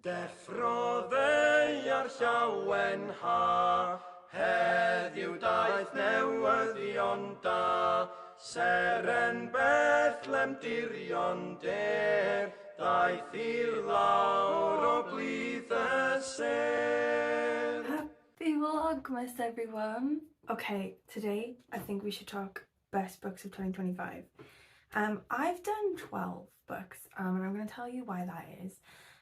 Deffroddau ar llawen ha, heddiw daeth newyddion da, seren Bethlem dirion der, daeth i'r lawr o blith y ser. Happy Vlogmas, everyone! Okay, today I think we should talk best books of 2025. I've done 12 books, and I'm going to tell you why that is.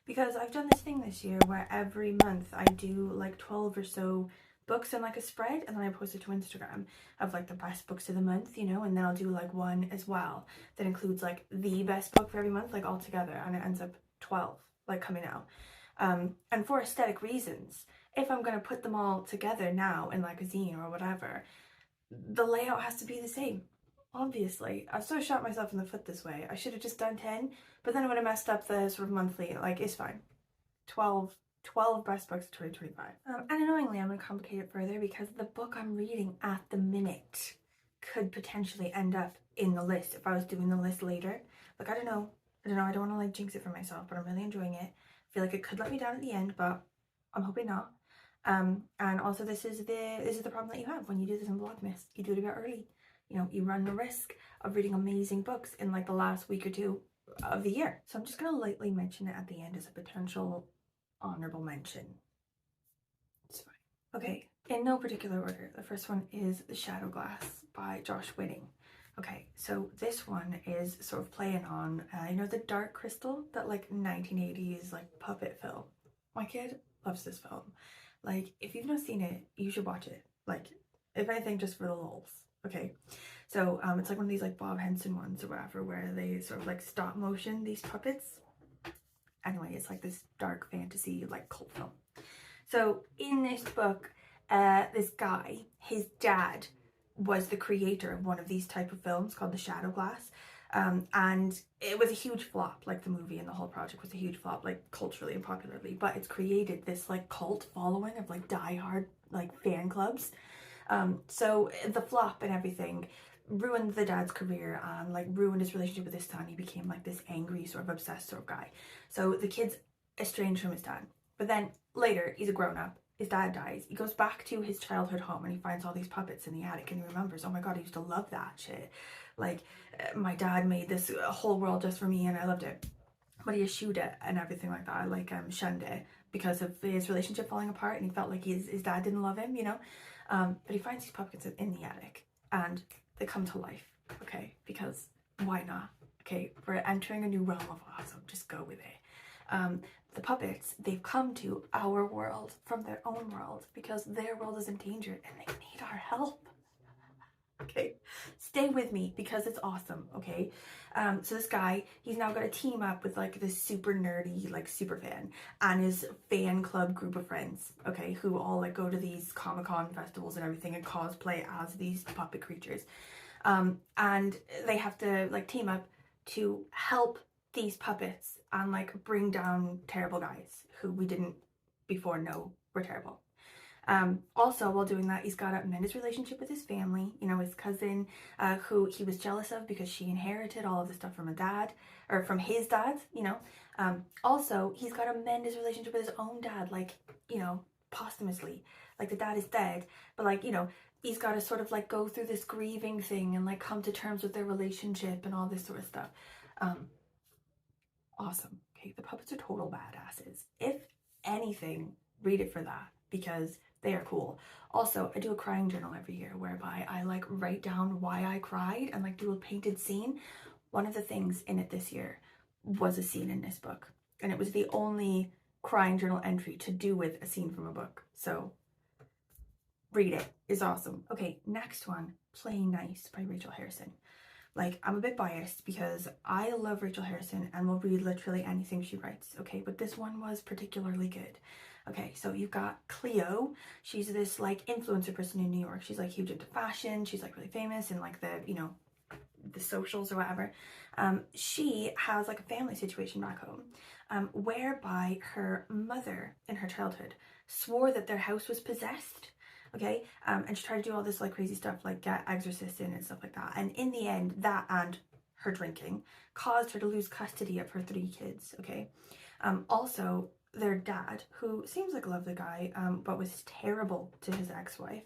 Because I've done this thing this year where every month I do like 12 or so books in like a spread, and then I post it to Instagram of like the best books of the month, you know, and then I'll do like one as well that includes like the best book for every month, like all together, and it ends up 12 like coming out. And for aesthetic reasons, if I'm going to put them all together now in like a zine or whatever, the layout has to be the same. Obviously, I've sort of shot myself in the foot this way. I should have just done 10, but then I would have messed up the sort of monthly. Like, it's fine. 12 best books of 2025. And annoyingly, I'm going to complicate it further because the book I'm reading at the minute could potentially end up in the list if I was doing the list later. Like, I don't know. I don't want to like jinx it for myself, but I'm really enjoying it. I feel like it could let me down at the end, but I'm hoping not. And also this is the problem that you have when you do this in Vlogmas. You do it a bit early. You know, you run the risk of reading amazing books in like the last week or two of the year. So I'm just going to lightly mention it at the end as a potential honorable mention. It's fine. Okay, in no particular order. The first one is The Shadow Glass by Josh Whitting. Okay, so this one is sort of playing on, you know, the Dark Crystal, that like 1980s like puppet film. My kid loves this film. Like, if you've not seen it, you should watch it. Like, if anything, just for the lulz. Okay, so it's like one of these like Bob Henson ones or whatever, where they sort of like stop motion these puppets. Anyway, it's like this dark fantasy like cult film. So in this book, this guy, his dad was the creator of one of these type of films called The Shadow Glass. And it was a huge flop, like the movie and the whole project was a huge flop, like culturally and popularly, but it's created this like cult following of like diehard like fan clubs. So the flop and everything ruined the dad's career and like ruined his relationship with his son. He became like this angry sort of obsessed sort of guy. So the kid's estranged from his dad, but then later he's a grown-up, his dad dies, he goes back to his childhood home and he finds all these puppets in the attic and he remembers, oh my god, I used to love that shit. Like, my dad made this whole world just for me and I loved it. But he eschewed it and everything like that, like shunned it because of his relationship falling apart, and he felt like his dad didn't love him, you know. But he finds these puppets in the attic and they come to life, okay, because why not? Okay, we're entering a new realm of awesome, just go with it. The puppets, they've come to our world from their own world because their world is in danger and they need our help. Okay, stay with me because it's awesome. Okay, so this guy, he's now got to team up with like this super nerdy like super fan and his fan club group of friends, okay, who all like go to these Comic-Con festivals and everything and cosplay as these puppet creatures, and they have to like team up to help these puppets and like bring down terrible guys who we didn't before know were terrible. Also, while doing that, he's got to mend his relationship with his family, you know, his cousin, who he was jealous of because she inherited all of the stuff from a dad, or from his dad, you know. Also, he's got to mend his relationship with his own dad, like, you know, posthumously. Like, the dad is dead, but like, you know, he's got to sort of like go through this grieving thing and like come to terms with their relationship and all this sort of stuff. Awesome. Okay, the puppets are total badasses. If anything, read it for that because they are cool. Also, I do a crying journal every year whereby I like write down why I cried and like do a painted scene. One of the things in it this year was a scene in this book, and it was the only crying journal entry to do with a scene from a book. So read it. It's awesome. Okay, next one, Playing Nice by Rachel Harrison. Like, I'm a bit biased because I love Rachel Harrison and will read literally anything she writes, okay? But this one was particularly good. Okay, so you've got Cleo. She's this, like, influencer person in New York. She's, like, huge into fashion. She's, like, really famous in, like, the, you know, the socials or whatever. She has, like, a family situation back home whereby her mother in her childhood swore that their house was possessed. Okay, and she tried to do all this like crazy stuff, like get exorcists in and stuff like that, and in the end that and her drinking caused her to lose custody of her 3 kids. Okay, also their dad, who seems like a lovely guy, but was terrible to his ex-wife,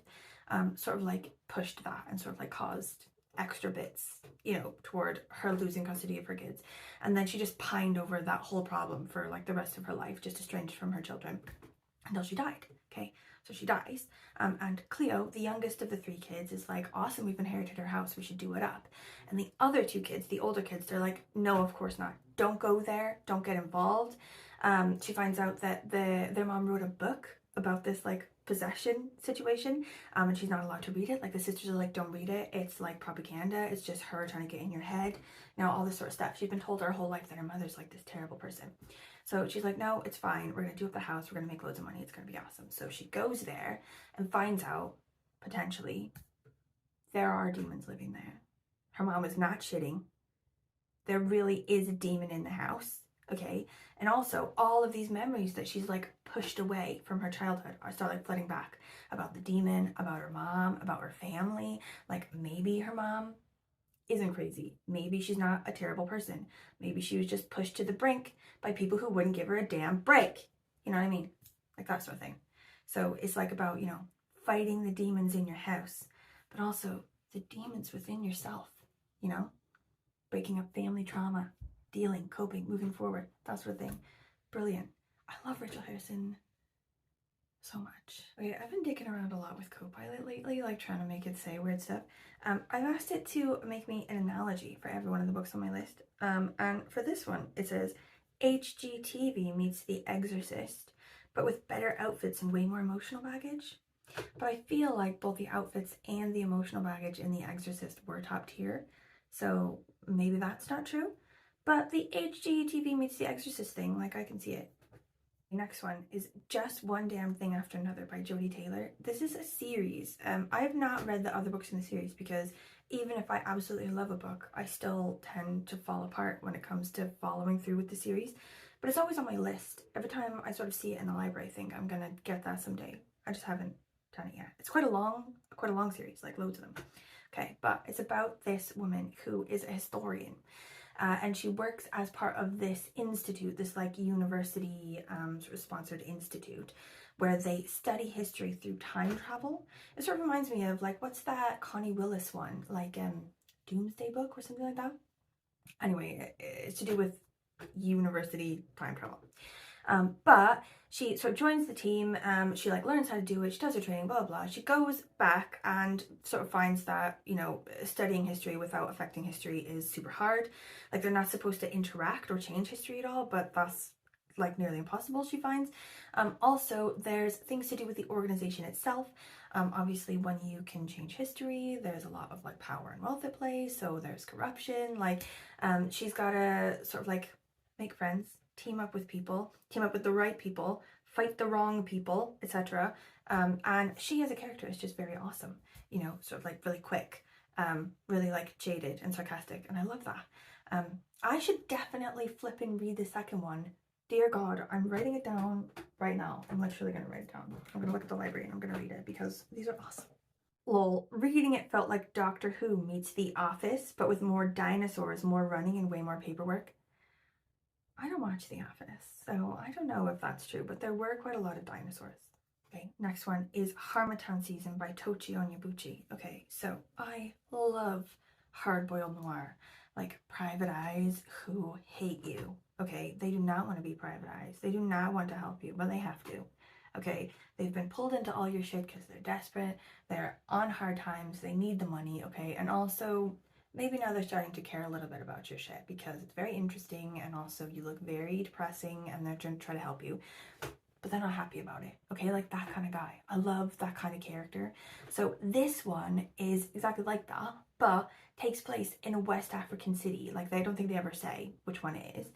sort of like pushed that and sort of like caused extra bits, you know, toward her losing custody of her kids. And then she just pined over that whole problem for like the rest of her life, just estranged from her children until she died. Okay, so she dies, and Cleo, the youngest of the 3 kids, is like, awesome, we've inherited our house, we should do it up. And the other 2 kids, the older kids, they're like, no, of course not, don't go there, don't get involved. She finds out that their mom wrote a book about this like possession situation, and she's not allowed to read it. Like the sisters are like, don't read it, it's like propaganda, it's just her trying to get in your head, you know, all this sort of stuff. She's been told her whole life that her mother's like this terrible person. So she's like, no, it's fine, we're gonna do up the house, we're gonna make loads of money, it's gonna be awesome. So she goes there and finds out, potentially, there are demons living there. Her mom is not shitting. There really is a demon in the house, okay? And also, all of these memories that she's like pushed away from her childhood are start like flooding back, about the demon, about her mom, about her family. Like maybe her mom isn't crazy. Maybe she's not a terrible person. Maybe she was just pushed to the brink by people who wouldn't give her a damn break. You know what I mean? Like that sort of thing. So it's like about, you know, fighting the demons in your house, but also the demons within yourself, you know? Breaking up family trauma, dealing, coping, moving forward, that sort of thing. Brilliant. I love Rachel Harrison so much. Okay, I've been dicking around a lot with Copilot lately, like trying to make it say weird stuff. I've asked it to make me an analogy for every one of the books on my list. And for this one, it says, HGTV meets The Exorcist, but with better outfits and way more emotional baggage. But I feel like both the outfits and the emotional baggage in The Exorcist were top tier, so maybe that's not true. But the HGTV meets The Exorcist thing, like I can see it. The next one is Just One Damn Thing After Another by Jodi Taylor. This is a series. I have not read the other books in the series because even if I absolutely love a book, I still tend to fall apart when it comes to following through with the series. But it's always on my list. Every time I sort of see it in the library, I think I'm gonna get that someday. I just haven't done it yet. It's quite a long series, like loads of them. Okay, but it's about this woman who is a historian. And she works as part of this institute, this like university sort of sponsored institute, where they study history through time travel. It sort of reminds me of like, what's that Connie Willis one, like Doomsday Book or something like that? Anyway, it's to do with university time travel. But she sort of joins the team, she like learns how to do it, she does her training, blah, blah. She goes back and sort of finds that, you know, studying history without affecting history is super hard. Like they're not supposed to interact or change history at all, but that's like nearly impossible, she finds. Also, there's things to do with the organization itself. Obviously, when you can change history, there's a lot of like power and wealth at play, so there's corruption. Like, she's gotta sort of like make friends, team up with people, team up with the right people, fight the wrong people, etc. And she as a character is just very awesome, you know, sort of like really quick, really like jaded and sarcastic, and I love that. I should definitely flip and read the second one. Dear God, I'm writing it down right now. I'm literally gonna write it down. I'm gonna look at the library and I'm gonna read it because these are awesome. Lol, reading it felt like Doctor Who meets The Office, but with more dinosaurs, more running, and way more paperwork. I don't watch The Office, so I don't know if that's true, but there were quite a lot of dinosaurs. Okay, next one is Harmattan Season by Tochi Onyebuchi. Okay, so I love hard-boiled noir, like private eyes who hate you. Okay, they do not want to be private eyes. They do not want to help you, but they have to. Okay, they've been pulled into all your shit because they're desperate, they're on hard times, they need the money, okay, and also maybe now they're starting to care a little bit about your shit because it's very interesting and also you look very depressing and they're trying to try to help you, but they're not happy about it, okay? Like that kind of guy. I love that kind of character. So this one is exactly like that, but takes place in a West African city. Like I don't think they ever say which one it is,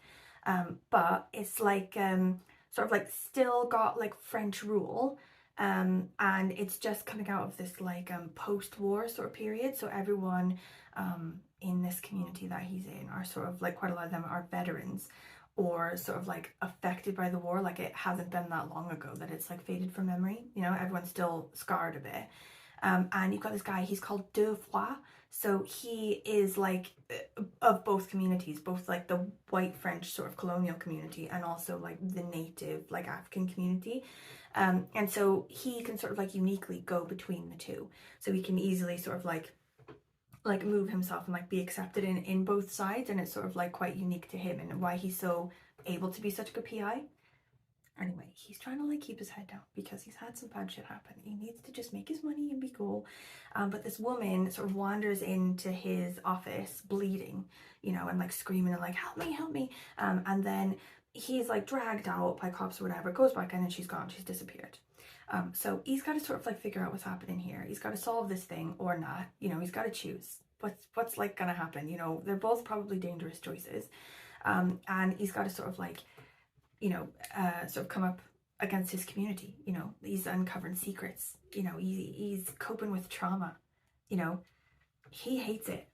but it's like sort of like still got like French rule, and it's just coming out of this like post-war sort of period. So everyone in this community that he's in are sort of like, quite a lot of them are veterans or sort of like affected by the war. Like it hasn't been that long ago that it's like faded from memory, you know, everyone's still scarred a bit. and you've got this guy, he's called Deux Fois. So he is like of both communities, both like the white French sort of colonial community and also like the native like African community. And so he can sort of like uniquely go between the two. So he can easily sort of like move himself and like be accepted in both sides, and it's sort of like quite unique to him and why he's so able to be such a good PI. Anyway, he's trying to like keep his head down because he's had some bad shit happen. He needs to just make his money and be cool. But this woman sort of wanders into his office bleeding, you know, and like screaming and like, help me, help me. And then he's like dragged out by cops or whatever, goes back in and she's gone, she's disappeared. So he's got to sort of like figure out what's happening here. He's got to solve this thing or not, you know, he's got to choose what's like gonna happen. You know, they're both probably dangerous choices. And he's got to sort of like, you know, sort of come up against his community. You know, he's uncovering secrets, you know, he's coping with trauma, you know, he hates it,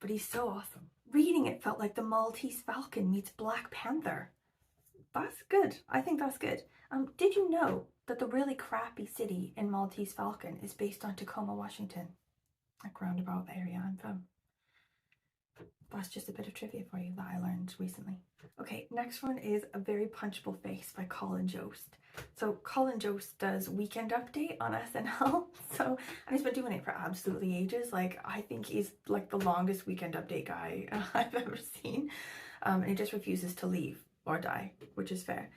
but he's so awesome. Reading it felt like the Maltese Falcon meets Black Panther. That's good. I think that's good. Did you know that the really crappy city in Maltese Falcon is based on Tacoma, Washington? Like roundabout the area I'm from. That's just a bit of trivia for you that I learned recently. Okay, next one is A Very Punchable Face by Colin Jost. So Colin Jost does Weekend Update on SNL. And he's been doing it for absolutely ages. Like, I think he's like the longest Weekend Update guy I've ever seen. And he just refuses to leave or die, which is fair.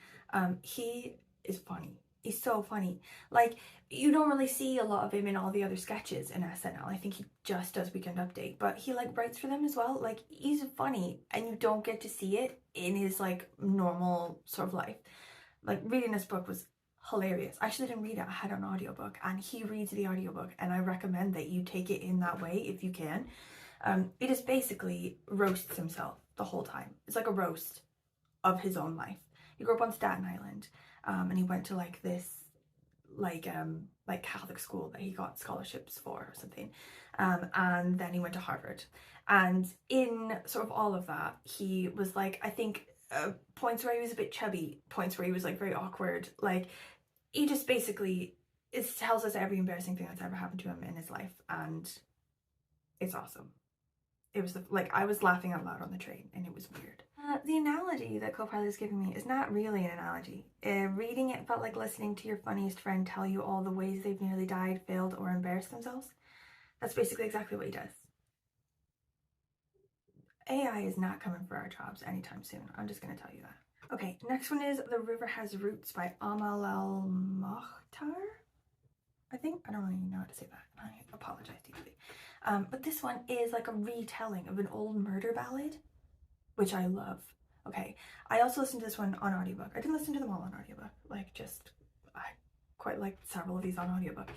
He is funny. He's so funny. Like, you don't really see a lot of him in all the other sketches in SNL. I think he just does Weekend Update, but he like writes for them as well. Like, he's funny and you don't get to see it in his like normal sort of life. Like, reading this book was hilarious. I actually didn't read it, I had an audiobook, and he reads the audiobook, and I recommend that you take it in that way if you can. It is basically roasts himself the whole time. It's like a roast of his own life. He grew up on Staten Island, and he went to like this like Catholic school that he got scholarships for or something, and then he went to Harvard, and in sort of all of that he was like, I think points where he was a bit chubby, points where he was like very awkward. Like, he just basically tells us every embarrassing thing that's ever happened to him in his life, and it's awesome. It was like, I was laughing out loud on the train and it was weird. The analogy that Copilot is giving me is not really an analogy. Reading it felt like listening to your funniest friend tell you all the ways they've nearly died, failed, or embarrassed themselves. That's basically exactly what he does. AI is not coming for our jobs anytime soon. I'm just going to tell you that. Okay, next one is The River Has Roots by Amal Mohtar. I think. I don't really know how to say that. I apologize deeply. But this one is like a retelling of an old murder ballad, which I love. Okay, I also listened to this one on audiobook. I didn't listen to them all on audiobook. Like, just, I quite like several of these on audiobook.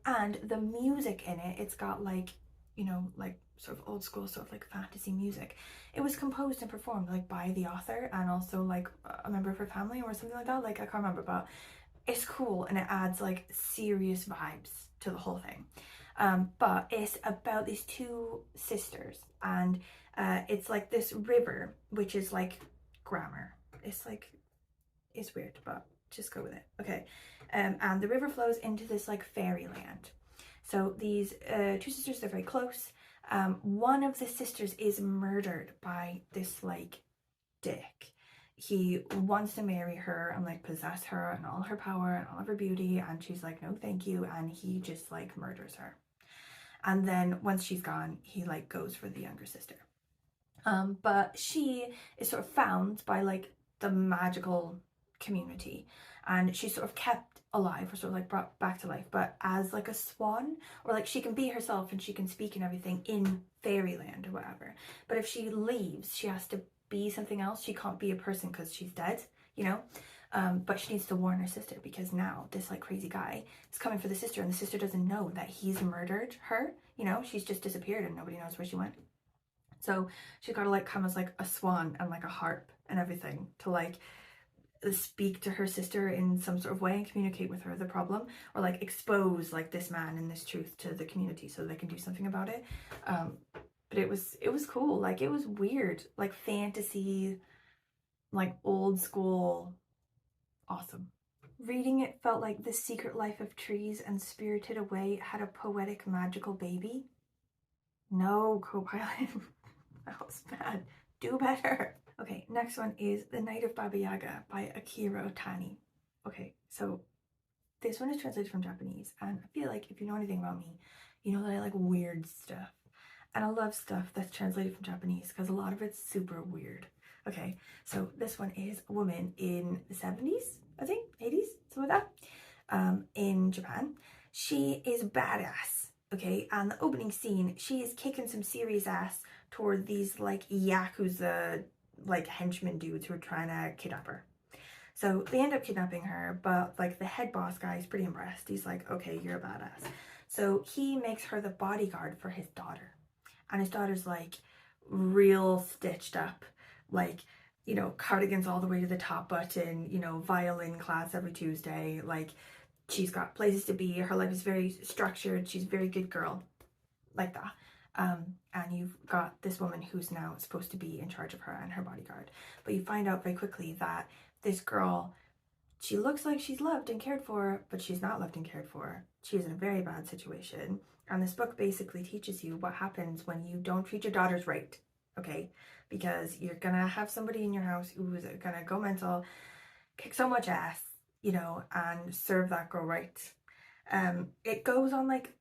And the music in it, it's got like, you know, like sort of old school sort of like fantasy music. It was composed and performed like by the author and also like a member of her family or something like that. Like, I can't remember, but it's cool and it adds like serious vibes to the whole thing. But it's about these two sisters, and it's like this river, which is like grammar. It's like, it's weird, but just go with it. Okay. And the river flows into this like fairyland. So these two sisters, they're very close. One of the sisters is murdered by this like dick. He wants to marry her and like possess her and all her power and all of her beauty, and she's like, no thank you, and he just like murders her. And then once she's gone, he like goes for the younger sister. But she is sort of found by like the magical community, and she's sort of kept alive, or sort of like brought back to life, but as like a swan, or like she can be herself and she can speak and everything in fairyland or whatever. But if she leaves, she has to be something else. She can't be a person because she's dead, you know. But she needs to warn her sister, because now this like crazy guy is coming for the sister, and the sister doesn't know that he's murdered her, you know. She's just disappeared and nobody knows where she went. So she's got to like come as like a swan and like a harp and everything to like speak to her sister in some sort of way and communicate with her the problem, or like expose like this man and this truth to the community so they can do something about it. But it was cool. Like, it was weird, like fantasy, like old school, awesome. Reading it felt like the secret life of trees and Spirited Away had a poetic magical baby. No, co-pilot. That was bad. Do better. Okay, next one is The Night of Baba Yaga by Akira Otani. Okay, so this one is translated from Japanese, and I feel like if you know anything about me, you know that I like weird stuff. And I love stuff that's translated from Japanese because a lot of it's super weird. Okay, so this one is a woman in the 70s, I think, 80s, something like that, in Japan. She is badass, okay? And the opening scene, she is kicking some serious ass toward these like Yakuza, like henchmen dudes who are trying to kidnap her. So they end up kidnapping her, but like the head boss guy is pretty impressed. He's like, okay, you're a badass. So he makes her the bodyguard for his daughter. And his daughter's like real stitched up, like, you know, cardigans all the way to the top button, you know, violin class every Tuesday. Like, she's got places to be. Her life is very structured. She's a very good girl, like that. And you've got this woman who's now supposed to be in charge of her and her bodyguard. But you find out very quickly that this girl, she looks like she's loved and cared for, but she's not loved and cared for. She's in a very bad situation. And this book basically teaches you what happens when you don't treat your daughters right, okay? Because you're gonna have somebody in your house who's gonna go mental, kick so much ass, you know, and serve that girl right. It goes on like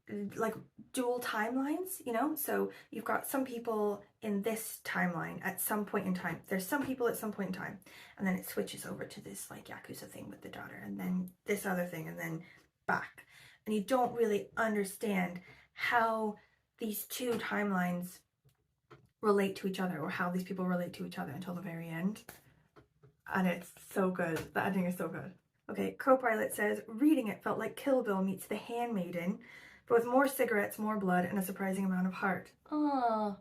dual timelines, you know? So you've got some people in this timeline at some point in time. There's some people at some point in time. And then it switches over to this like Yakuza thing with the daughter, and then this other thing, and then back. And you don't really understand how these two timelines relate to each other, or how these people relate to each other until the very end. And it's so good. The ending is so good. Okay, co-pilot says, reading it felt like Kill Bill meets The Handmaiden, but with more cigarettes, more blood, and a surprising amount of heart. Oh.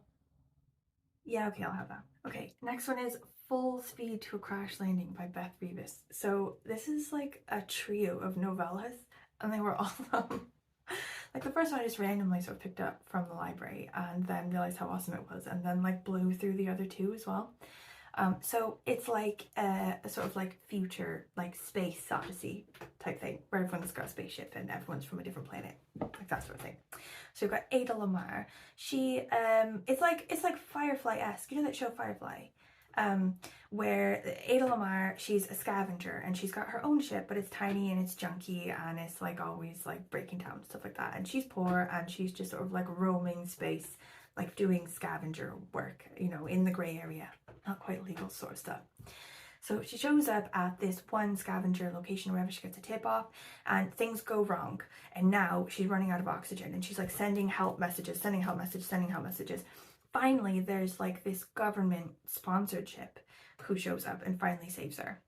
Yeah, okay, I'll have that. Okay, next one is Full Speed to a Crash Landing by Beth Revis. So this is like a trio of novellas, and they were all like the first one I just randomly sort of picked up from the library and then realized how awesome it was, and then like blew through the other two as well. So it's like a sort of like future, like space odyssey type thing, where everyone's got a spaceship and everyone's from a different planet, like that sort of thing. So you've got Ada Lamar. She, it's like Firefly-esque. You know that show Firefly? Where Ada Lamar, she's a scavenger and she's got her own ship, but it's tiny and it's junky and it's like always like breaking down and stuff like that. And she's poor and she's just sort of like roaming space, like doing scavenger work, you know, in the grey area, not quite legal sort of stuff. So she shows up at this one scavenger location wherever she gets a tip off, and things go wrong. And now she's running out of oxygen and she's like sending help messages, sending help messages, sending help messages. Finally, there's like this government sponsored ship who shows up and finally saves her.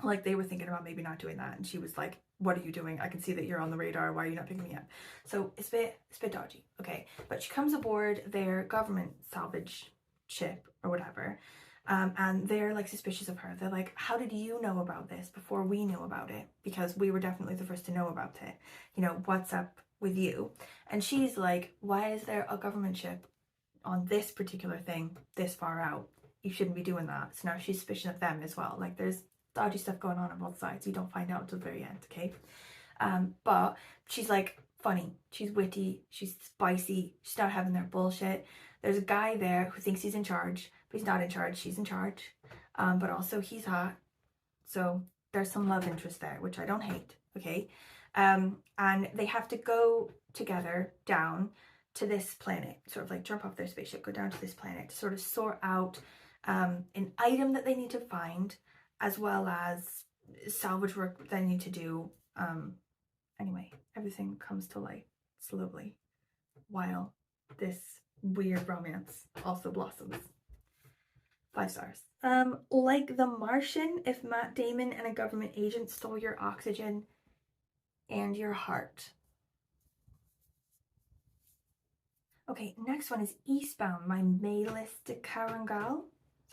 Like they were thinking about maybe not doing that, and she was like, what are you doing? I can see that you're on the radar. Why are you not picking me up? So it's a bit dodgy, okay? But she comes aboard their government salvage ship or whatever, and they're like suspicious of her. They're like, how did you know about this before we knew about it? Because we were definitely the first to know about it. You know, what's up with you? And she's like, why is there a government ship on this particular thing this far out? You shouldn't be doing that. So now she's suspicious of them as well. Like there's dodgy stuff going on both sides. You don't find out until the very end, okay? But she's like funny, she's witty, she's spicy, she's not having their bullshit. There's a guy there who thinks he's in charge, but he's not in charge, she's in charge. But also he's hot, so there's some love interest there, which I don't hate, okay? And they have to go together down to this planet, sort of like jump off their spaceship, go down to this planet to sort of sort out an item that they need to find, as well as salvage work that they need to do. Anyway, everything comes to light slowly while this weird romance also blossoms. 5 stars. Like The Martian, if Matt Damon and a government agent stole your oxygen and your heart. Okay, next one is Eastbound by Maylis de Kerangal.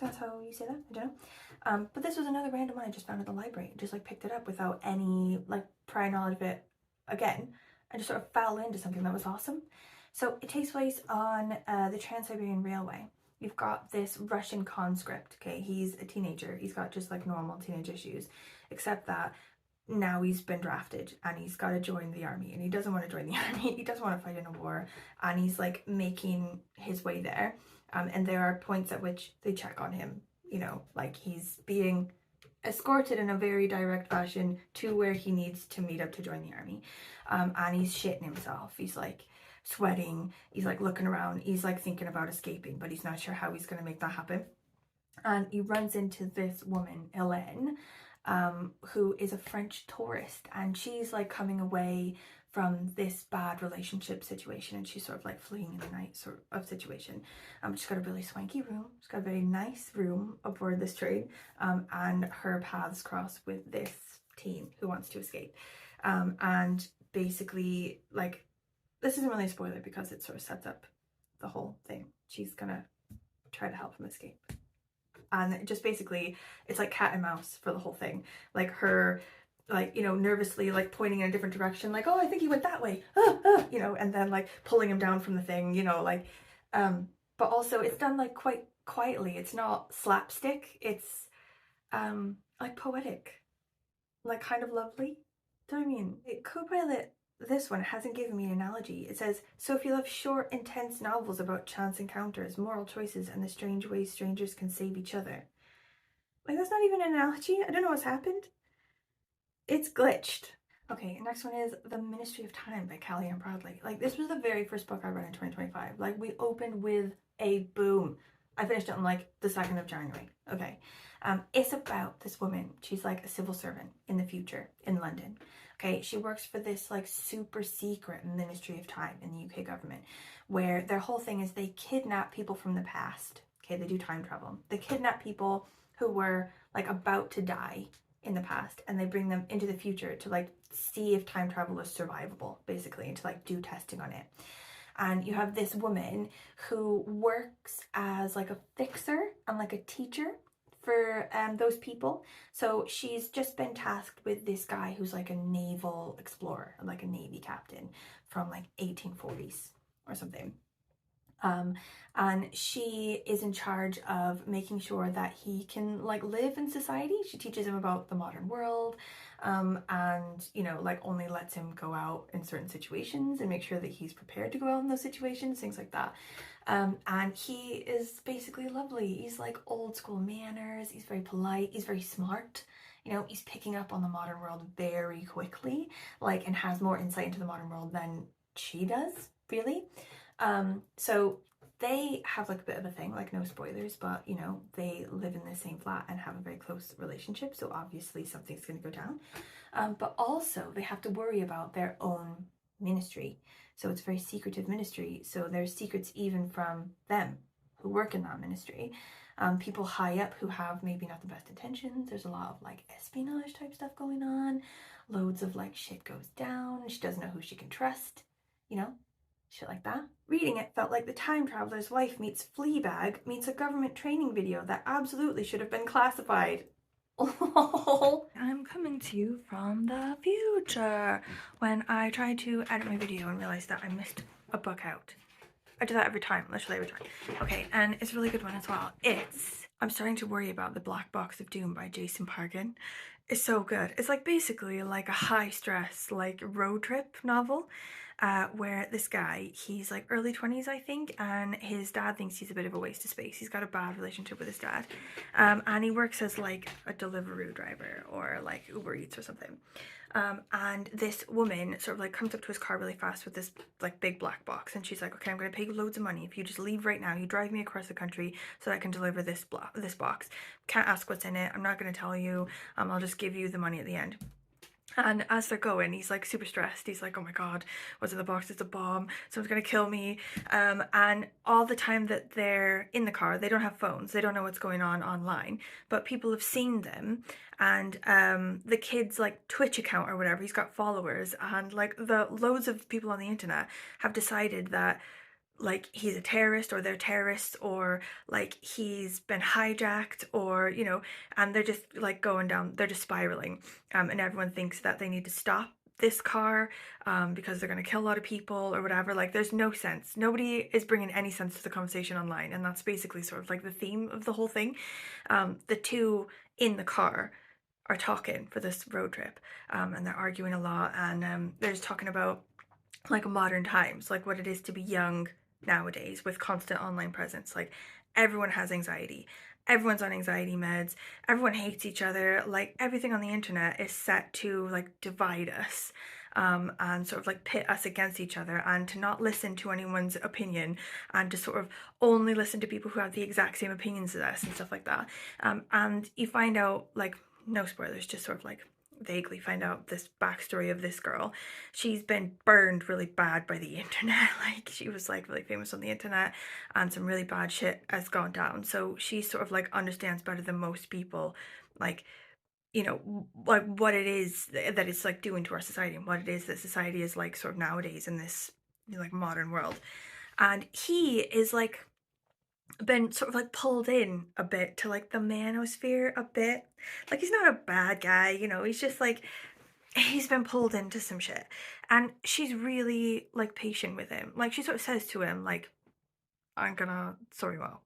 That's how you say that? I don't know. But this was another random one I just found at the library. Just like picked it up without any like prior knowledge of it again. I just sort of fell into something that was awesome. So it takes place on the Trans-Siberian Railway. You've got this Russian conscript, okay? He's a teenager. He's got just like normal teenage issues, except that now he's been drafted and he's got to join the army, and he doesn't want to join the army, he doesn't want to fight in a war, and he's like making his way there. And there are points at which they check on him, you know, like he's being escorted in a very direct fashion to where he needs to meet up to join the army. And he's shitting himself, he's like sweating, he's like looking around, he's like thinking about escaping, but he's not sure how he's going to make that happen. And he runs into this woman, Hélène, who is a French tourist, and she's like coming away from this bad relationship situation, and she's sort of like fleeing in the night sort of situation. She's got a really swanky room, she's got a very nice room aboard this train, and her paths cross with this teen who wants to escape. And basically, like, this isn't really a spoiler because it sort of sets up the whole thing. She's gonna try to help him escape. And just basically, it's like cat and mouse for the whole thing. Like her, like, you know, nervously like pointing in a different direction, like, oh, I think he went that way, you know, and then like pulling him down from the thing, you know, like, but also it's done like quite quietly. It's not slapstick. It's like poetic, like kind of lovely. Do you know what I mean? Co-pilot, this one hasn't given me an analogy. It says, so if you love short, intense novels about chance encounters, moral choices, and the strange ways strangers can save each other. Like, that's not even an analogy. I don't know what's happened. It's glitched. Okay, next one is The Ministry of Time by Kaliane Bradley. Like, this was the very first book I read in 2025. Like, we opened with a boom. I finished it on like the 2nd of January. Okay. It's about this woman. She's like a civil servant in the future in London. Okay, she works for this like super secret Ministry of Time in the UK government, where their whole thing is they kidnap people from the past. Okay, they do time travel. They kidnap people who were like about to die in the past, and they bring them into the future to like see if time travel is survivable, basically, and to like do testing on it. And you have this woman who works as like a fixer and like a teacher for those people. So she's just been tasked with this guy who's like a naval explorer, like a navy captain from like 1840s or something. And she is in charge of making sure that he can like live in society. She teaches him about the modern world, and, you know, like only lets him go out in certain situations and make sure that he's prepared to go out in those situations, things like that. And he is basically lovely. He's like old school manners, he's very polite, he's very smart. You know, he's picking up on the modern world very quickly, like, and has more insight into the modern world than she does, really. So they have like a bit of a thing, like no spoilers, but you know, they live in the same flat and have a very close relationship, so obviously something's going to go down. But also they have to worry about their own ministry, so it's a very secretive ministry, so there's secrets even from them who work in that ministry. People high up who have maybe not the best intentions. There's a lot of like espionage type stuff going on, loads of like shit goes down, she doesn't know who she can trust, you know, shit like that. Reading it felt like The Time Traveler's Wife meets Fleabag meets a government training video that absolutely should have been classified. I'm coming to you from the future when I tried to edit my video and realized that I missed a book out. I do that every time, literally every time. Okay, and it's a really good one as well. I'm starting to worry about The Black Box of Doom by Jason Pargin. It's so good. It's like basically like a high stress like road trip novel, where this guy, he's like early 20s I think, and his dad thinks he's a bit of a waste of space. He's got a bad relationship with his dad, and he works as like a Deliveroo driver or like Uber Eats or something. And this woman sort of like comes up to his car really fast with this like big black box, and she's like, okay, I'm gonna pay you loads of money if you just leave right now, you drive me across the country so that I can deliver this box. Can't ask what's in it, I'm not gonna tell you, I'll just give you the money at the end. And as they're going, he's like super stressed. He's like, oh my god, what's in the box? It's a bomb, someone's gonna kill me. And all the time that they're in the car, they don't have phones, they don't know what's going on online, but people have seen them. And the kid's like Twitch account or whatever, he's got followers, and like the loads of people on the internet have decided that like he's a terrorist, or they're terrorists, or like he's been hijacked, or you know, and they're just like going down, they're just spiraling, and everyone thinks that they need to stop this car because they're going to kill a lot of people or whatever. Like there's no sense, nobody is bringing any sense to the conversation online, and that's basically sort of like the theme of the whole thing. The two in the car are talking for this road trip, and they're arguing a lot, and they're just talking about like modern times, like what it is to be young nowadays with constant online presence. Like everyone has anxiety, everyone's on anxiety meds, everyone hates each other, like everything on the internet is set to like divide us, and sort of like pit us against each other, and to not listen to anyone's opinion, and to sort of only listen to people who have the exact same opinions as us and stuff like that. And you find out, like, no spoilers, just sort of like vaguely find out this backstory of this girl. She's been burned really bad by the internet. Like, she was like really famous on the internet, and some really bad shit has gone down. So she sort of like understands better than most people, like, you know, like what it is that it's like doing to our society, and what it is that society is like sort of nowadays in this, you know, like modern world. And he is like been sort of like pulled in a bit to like the manosphere a bit. Like, he's not a bad guy, you know, he's just like, he's been pulled into some shit. And she's really like patient with him. Like, she sort of says to him, like, I'm gonna sort you out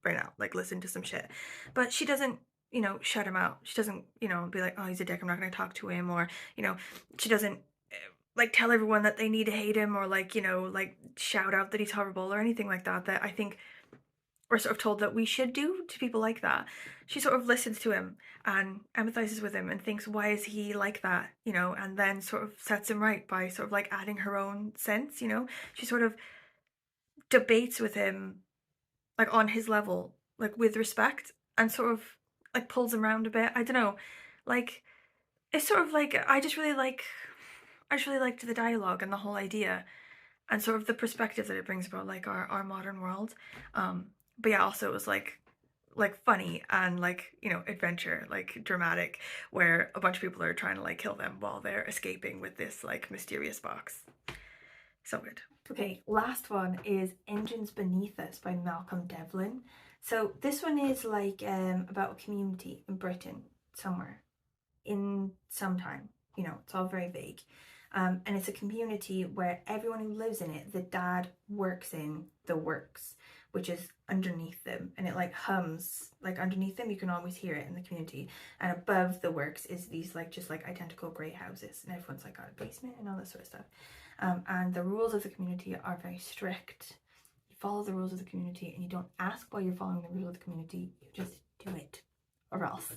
right now, like, listen to some shit. But she doesn't, you know, shut him out. She doesn't, you know, be like, oh, he's a dick, I'm not gonna talk to him. Or, you know, she doesn't like tell everyone that they need to hate him, or like, you know, like shout out that he's horrible or anything like that, that I think we're sort of told that we should do to people like that. She sort of listens to him and empathizes with him and thinks, why is he like that, you know, and then sort of sets him right by sort of like adding her own sense, you know. She sort of debates with him like on his level, like with respect, and sort of like pulls him around a bit. I don't know, like, it's sort of like, I just really liked the dialogue and the whole idea, and sort of the perspective that it brings about like our modern world. But yeah, also it was like funny and like, you know, adventure, like dramatic, where a bunch of people are trying to like kill them while they're escaping with this like mysterious box. So good. Okay, last one is Engines Beneath Us by Malcolm Devlin. So this one is like about a community in Britain somewhere in some time, you know, it's all very vague. And it's a community where everyone who lives in it, the dad works in the works, which is underneath them, and it like hums like underneath them. You can always hear it in the community. And above the works is these like just like identical grey houses, and everyone's like got a basement and all this sort of stuff. And the rules of the community are very strict. You follow the rules of the community, and you don't ask why you're following the rules of the community. You just do it, or else.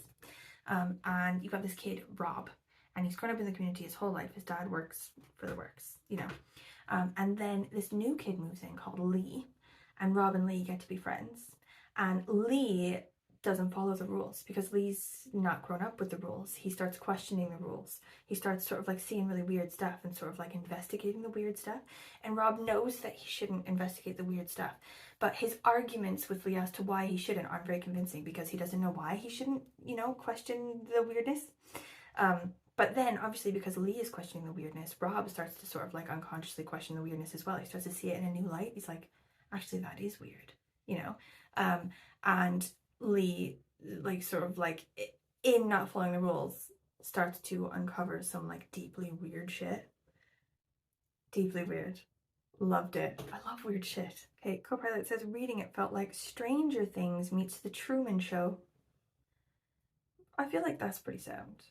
And you've got this kid, Rob, and he's grown up in the community his whole life. His dad works for the works, you know. And then this new kid moves in called Lee, and Rob and Lee get to be friends. And Lee doesn't follow the rules because Lee's not grown up with the rules. He starts questioning the rules. He starts sort of like seeing really weird stuff and sort of like investigating the weird stuff. And Rob knows that he shouldn't investigate the weird stuff, but his arguments with Lee as to why he shouldn't aren't very convincing, because he doesn't know why he shouldn't, you know, question the weirdness. But then obviously because Lee is questioning the weirdness, Rob starts to sort of like unconsciously question the weirdness as well. He starts to see it in a new light. He's like, actually that is weird, you know. And Lee, like, sort of like in not following the rules, starts to uncover some like deeply weird shit. Deeply weird. Loved it. I love weird shit. Okay, co-pilot says reading it felt like Stranger Things meets The Truman Show. I feel like that's pretty sound.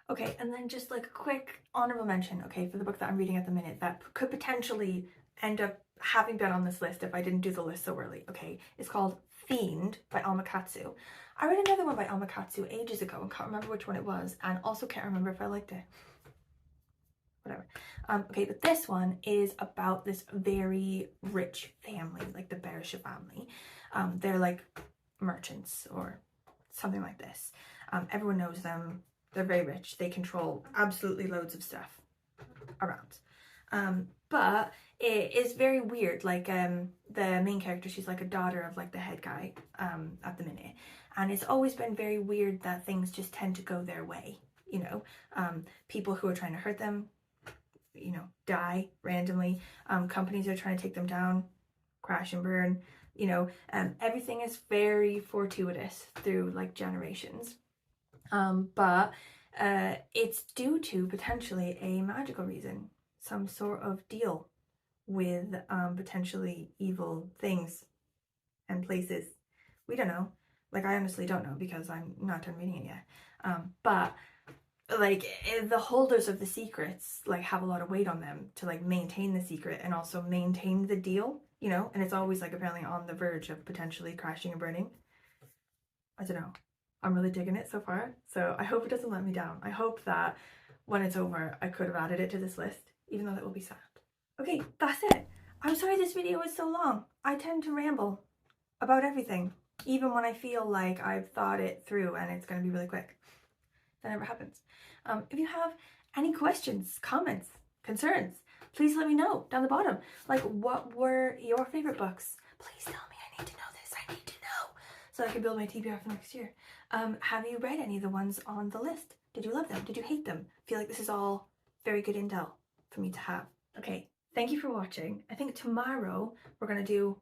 Okay, and then just like a quick honorable mention, okay, for the book that I'm reading at the minute that could potentially end up having been on this list if I didn't do the list so early, okay? It's called Fiend by Alma Katsu. I read another one by Alma Katsu ages ago and can't remember which one it was, and also can't remember if I liked it. Whatever. Okay, but this one is about this very rich family, like the Berisha family. They're like merchants or something like this. Everyone knows them. They're very rich. They control absolutely loads of stuff around. But it is very weird. Like, the main character, she's like a daughter of like the head guy at the minute. And it's always been very weird that things just tend to go their way, you know. People who are trying to hurt them, you know, die randomly. Companies are trying to take them down, crash and burn, you know. Everything is very fortuitous through like generations. But it's due to potentially a magical reason, some sort of deal with potentially evil things and places. We don't know. Like, I honestly don't know because I'm not done reading it yet. But like the holders of the secrets like have a lot of weight on them to like maintain the secret and also maintain the deal, you know, and it's always like apparently on the verge of potentially crashing and burning. I don't know, I'm really digging it so far, so I hope it doesn't let me down. I hope that when it's over I could have added it to this list, even though that will be sad. Okay, that's it. I'm sorry this video is so long. I tend to ramble about everything, even when I feel like I've thought it through and it's going to be really quick. That never happens. If you have any questions, comments, concerns, please let me know down the bottom. Like, what were your favorite books? Please tell me. I need to know this. I need to know so I can build my TBR for next year. Have you read any of the ones on the list? Did you love them? Did you hate them? I feel like this is all very good intel for me to have. Okay, thank you for watching. I think tomorrow we're going to do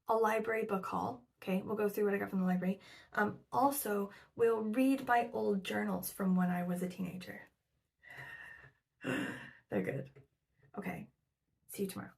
a library book haul. Okay, we'll go through what I got from the library. Also, we'll read my old journals from when I was a teenager. They're good. Okay, see you tomorrow.